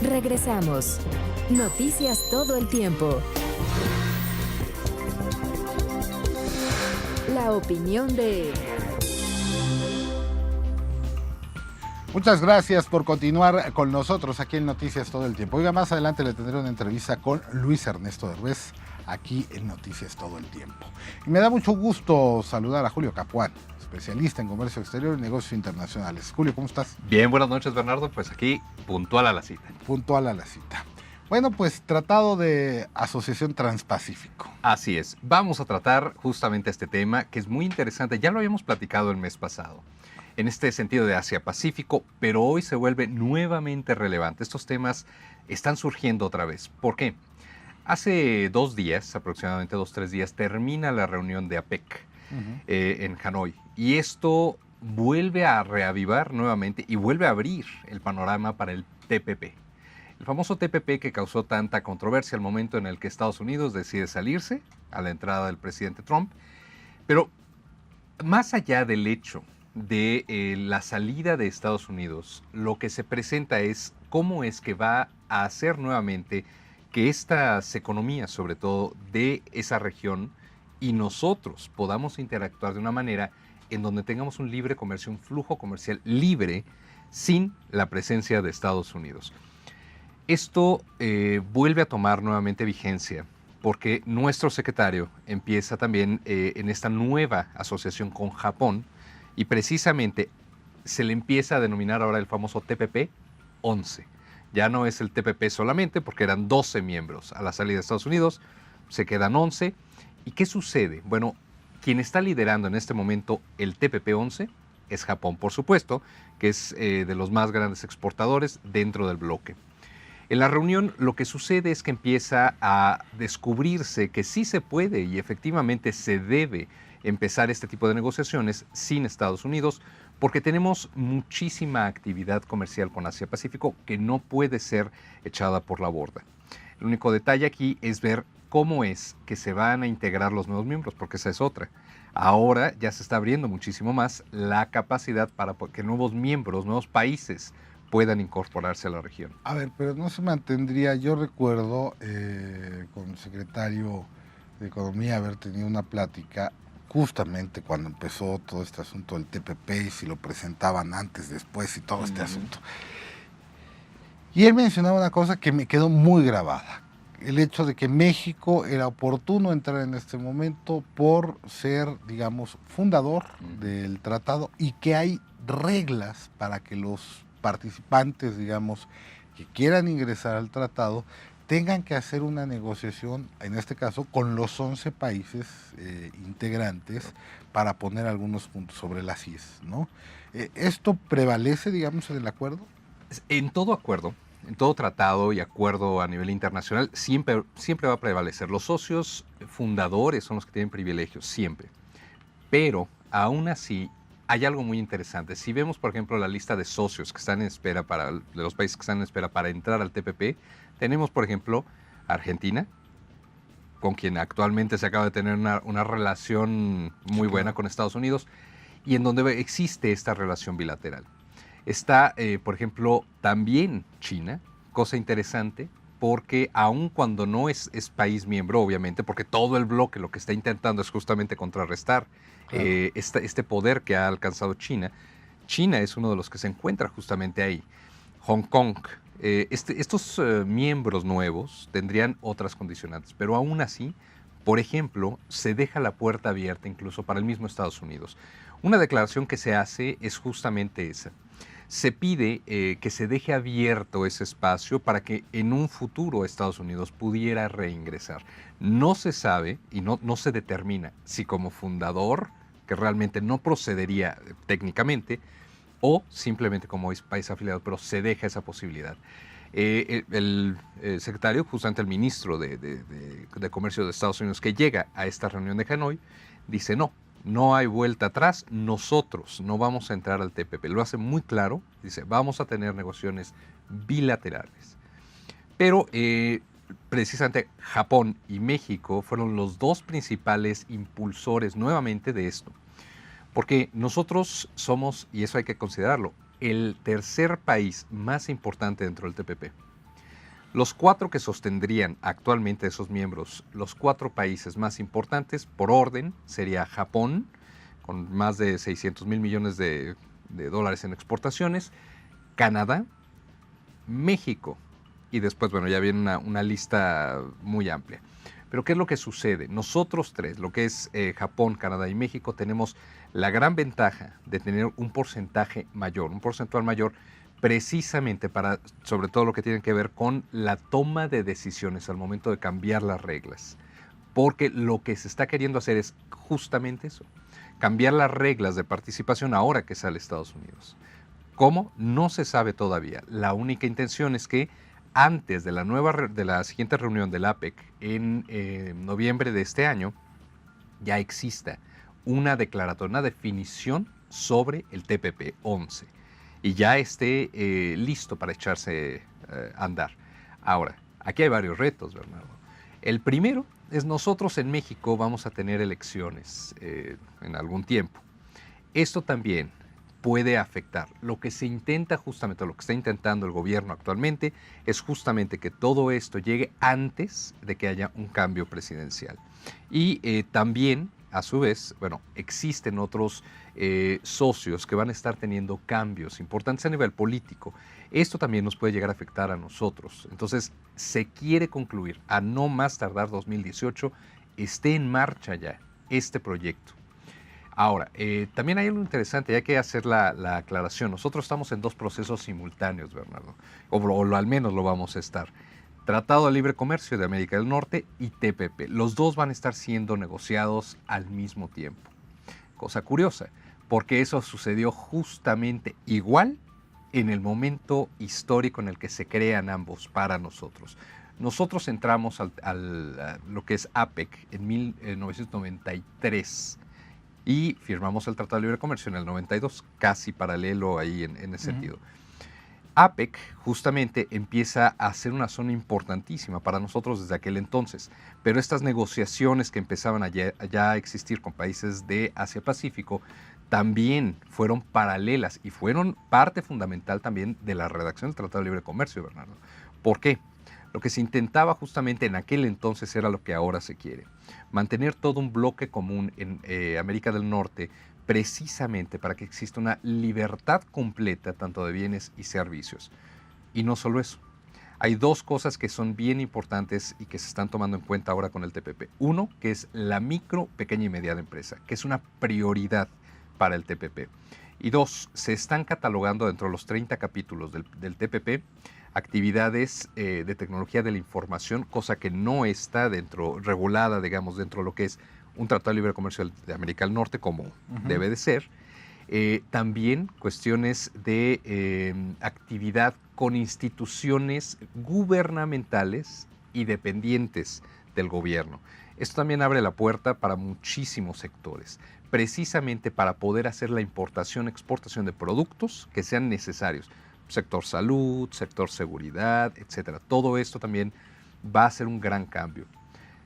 Regresamos. Noticias todo el tiempo. La opinión de... Muchas gracias por continuar con nosotros aquí en Noticias todo el tiempo. Oiga, más adelante le tendré una entrevista con Luis Ernesto Derbez aquí en Noticias todo el tiempo. Y me da mucho gusto saludar a Julio Capuán, especialista en comercio exterior y negocios internacionales. Julio, ¿cómo estás? Bien, buenas noches, Bernardo. Pues aquí, puntual a la cita. Puntual a la cita. Bueno, pues Tratado de Asociación Transpacífico. Así es. Vamos a tratar justamente este tema que es muy interesante. Ya lo habíamos platicado el mes pasado, en este sentido de Asia-Pacífico, pero hoy se vuelve nuevamente relevante. Estos temas están surgiendo otra vez. ¿Por qué? Hace 2 días, aproximadamente 2-3 días, termina la reunión de APEC en Hanoi. Y esto vuelve a reavivar nuevamente y vuelve a abrir el panorama para el TPP. El famoso TPP que causó tanta controversia al momento en el que Estados Unidos decide salirse a la entrada del presidente Trump. Pero más allá del hecho de la salida de Estados Unidos, lo que se presenta es cómo es que va a hacer nuevamente que estas economías, sobre todo de esa región, y nosotros podamos interactuar de una manera en donde tengamos un libre comercio, un flujo comercial libre, sin la presencia de Estados Unidos. Esto vuelve a tomar nuevamente vigencia, porque nuestro secretario empieza también en esta nueva asociación con Japón, y precisamente se le empieza a denominar ahora el famoso TPP 11. Ya no es el TPP solamente, porque eran 12 miembros a la salida de Estados Unidos, se quedan 11. ¿Y qué sucede? Bueno, quien está liderando en este momento el TPP 11 es Japón, por supuesto, que es de los más grandes exportadores dentro del bloque. En la reunión lo que sucede es que empieza a descubrirse que sí se puede y efectivamente se debe empezar este tipo de negociaciones sin Estados Unidos, porque tenemos muchísima actividad comercial con Asia-Pacífico que no puede ser echada por la borda. El único detalle aquí es ver cómo es que se van a integrar los nuevos miembros, porque esa es otra. Ahora ya se está abriendo muchísimo más la capacidad para que nuevos miembros, nuevos países puedan incorporarse a la región. A ver, pero no se mantendría, yo recuerdo con el secretario de Economía haber tenido una plática justamente cuando empezó todo este asunto del TPP y si lo presentaban antes, después y todo este asunto. Y él mencionaba una cosa que me quedó muy grabada, el hecho de que México era oportuno entrar en este momento por ser, digamos, fundador del tratado y que hay reglas para que los participantes, digamos, que quieran ingresar al tratado, tengan que hacer una negociación, en este caso, con los 11 países integrantes para poner algunos puntos sobre las IES, ¿no? ¿Esto prevalece, digamos, en el acuerdo? En todo acuerdo, en todo tratado y acuerdo a nivel internacional, siempre va a prevalecer. Los socios fundadores son los que tienen privilegios, siempre. Pero, aún así, hay algo muy interesante. Si vemos, por ejemplo, la lista de socios que están en espera de los países que están en espera para entrar al TPP, tenemos, por ejemplo, Argentina, con quien actualmente se acaba de tener una relación muy buena con Estados Unidos, y en donde existe esta relación bilateral. Está, por ejemplo, también China, cosa interesante, porque aun cuando no es país miembro, obviamente, porque todo el bloque lo que está intentando es justamente contrarrestar este poder que ha alcanzado China. China es uno de los que se encuentra justamente ahí. Hong Kong. Estos miembros nuevos tendrían otras condicionantes, pero aún así, por ejemplo, se deja la puerta abierta incluso para el mismo Estados Unidos. Una declaración que se hace es justamente esa. Se pide que se deje abierto ese espacio para que en un futuro Estados Unidos pudiera reingresar. No se sabe y no se determina si como fundador, que realmente no procedería técnicamente, o simplemente como país afiliado, pero se deja esa posibilidad. El secretario, justamente el ministro de Comercio de Estados Unidos que llega a esta reunión de Hanoi, dice no hay vuelta atrás, nosotros no vamos a entrar al TPP. Lo hace muy claro, dice, vamos a tener negociaciones bilaterales. Pero precisamente Japón y México fueron los dos principales impulsores nuevamente de esto. Porque nosotros somos, y eso hay que considerarlo, el tercer país más importante dentro del TPP. Los 4 que sostendrían actualmente esos miembros, los 4 países más importantes por orden, sería Japón, con más de 600 mil millones de dólares en exportaciones, Canadá, México, y después, bueno, ya viene una lista muy amplia. Pero ¿qué es lo que sucede? Nosotros 3, lo que es Japón, Canadá y México, tenemos la gran ventaja de tener un porcentaje mayor, un porcentual mayor, precisamente para, sobre todo lo que tiene que ver con la toma de decisiones al momento de cambiar las reglas. Porque lo que se está queriendo hacer es justamente eso, cambiar las reglas de participación ahora que sale Estados Unidos. ¿Cómo? No se sabe todavía. La única intención es que antes de la siguiente reunión del APEC en noviembre de este año, ya exista una declaratoria, una definición sobre el TPP-11 y ya esté listo para echarse a andar. Ahora, aquí hay varios retos, Bernardo. El primero es nosotros en México vamos a tener elecciones en algún tiempo. Esto también puede afectar. Lo que se intenta justamente, lo que está intentando el gobierno actualmente, es justamente que todo esto llegue antes de que haya un cambio presidencial. Y también, a su vez, bueno, existen otros socios que van a estar teniendo cambios importantes a nivel político. Esto también nos puede llegar a afectar a nosotros. Entonces, se quiere concluir, a no más tardar 2018, esté en marcha ya este proyecto. Ahora, también hay algo interesante, hay que hacer la aclaración. Nosotros estamos en 2 procesos simultáneos, Bernardo, o al menos lo vamos a estar. Tratado de Libre Comercio de América del Norte y TPP. Los 2 van a estar siendo negociados al mismo tiempo. Cosa curiosa, porque eso sucedió justamente igual en el momento histórico en el que se crean ambos para nosotros. Nosotros entramos a lo que es APEC en 1993. Y firmamos el Tratado de Libre Comercio en el 92, casi paralelo ahí en ese sentido. APEC justamente empieza a ser una zona importantísima para nosotros desde aquel entonces, pero estas negociaciones que empezaban ya a existir con países de Asia-Pacífico también fueron paralelas y fueron parte fundamental también de la redacción del Tratado de Libre Comercio, Bernardo. ¿Por qué? Lo que se intentaba justamente en aquel entonces era lo que ahora se quiere. Mantener todo un bloque común en América del Norte precisamente para que exista una libertad completa tanto de bienes y servicios. Y no solo eso. Hay 2 cosas que son bien importantes y que se están tomando en cuenta ahora con el TPP. Uno, que es la micro, pequeña y mediana empresa, que es una prioridad para el TPP. Y 2, se están catalogando dentro de los 30 capítulos del TPP actividades de tecnología de la información, cosa que no está regulada, digamos, dentro de lo que es un Tratado de Libre Comercio de América del Norte, como debe de ser. También cuestiones de actividad con instituciones gubernamentales y dependientes del gobierno. Esto también abre la puerta para muchísimos sectores, precisamente para poder hacer la importación, exportación de productos que sean necesarios. Sector salud, sector seguridad, etcétera. Todo esto también va a ser un gran cambio.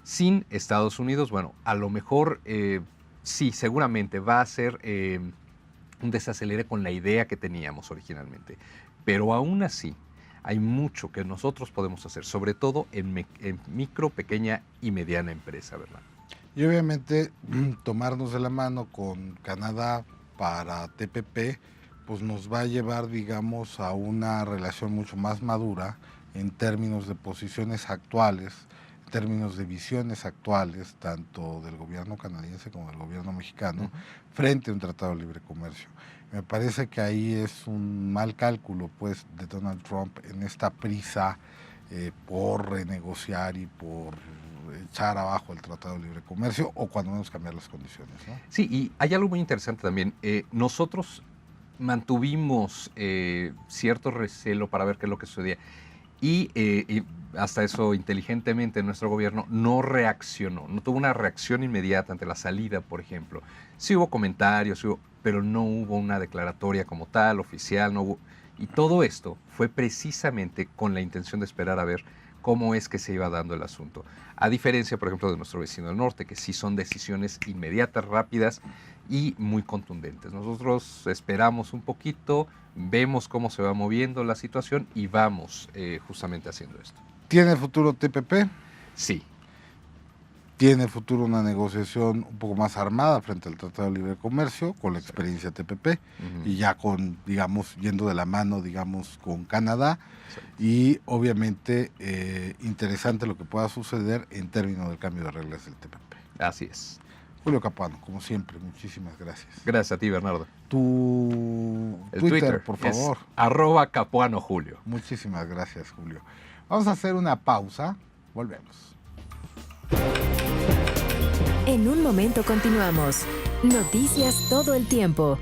Sin Estados Unidos, bueno, a lo mejor sí, seguramente va a ser un desacelere con la idea que teníamos originalmente. Pero aún así, hay mucho que nosotros podemos hacer, sobre todo en micro, pequeña y mediana empresa, ¿verdad? Y obviamente tomarnos de la mano con Canadá para TPP, pues nos va a llevar, digamos, a una relación mucho más madura en términos de posiciones actuales, en términos de visiones actuales, tanto del gobierno canadiense como del gobierno mexicano, frente a un tratado de libre comercio. Me parece que ahí es un mal cálculo, pues, de Donald Trump en esta prisa por renegociar y por echar abajo el Tratado de Libre Comercio, o cuando menos cambiar las condiciones, ¿no? Sí, y hay algo muy interesante también. Nosotros mantuvimos cierto recelo para ver qué es lo que sucedía. Y hasta eso, inteligentemente, nuestro gobierno no reaccionó, no tuvo una reacción inmediata ante la salida, por ejemplo. Sí hubo comentarios, pero no hubo una declaratoria como tal, oficial, no hubo. Y todo esto fue precisamente con la intención de esperar a ver cómo es que se iba dando el asunto. A diferencia, por ejemplo, de nuestro vecino del norte, que sí son decisiones inmediatas, rápidas y muy contundentes. Nosotros esperamos un poquito, vemos cómo se va moviendo la situación y vamos justamente haciendo esto. ¿Tiene futuro TPP? Sí. ¿Tiene futuro una negociación un poco más armada frente al Tratado de Libre Comercio con la experiencia TPP y ya con, digamos, yendo de la mano, digamos, con Canadá? Y obviamente interesante lo que pueda suceder en términos del cambio de reglas del TPP. Así es. Julio Capuano, como siempre, muchísimas gracias. Gracias a ti, Bernardo. Tu El Twitter, por favor. Es @CapuanoJulio. Muchísimas gracias, Julio. Vamos a hacer una pausa. Volvemos. En un momento continuamos. Noticias todo el tiempo.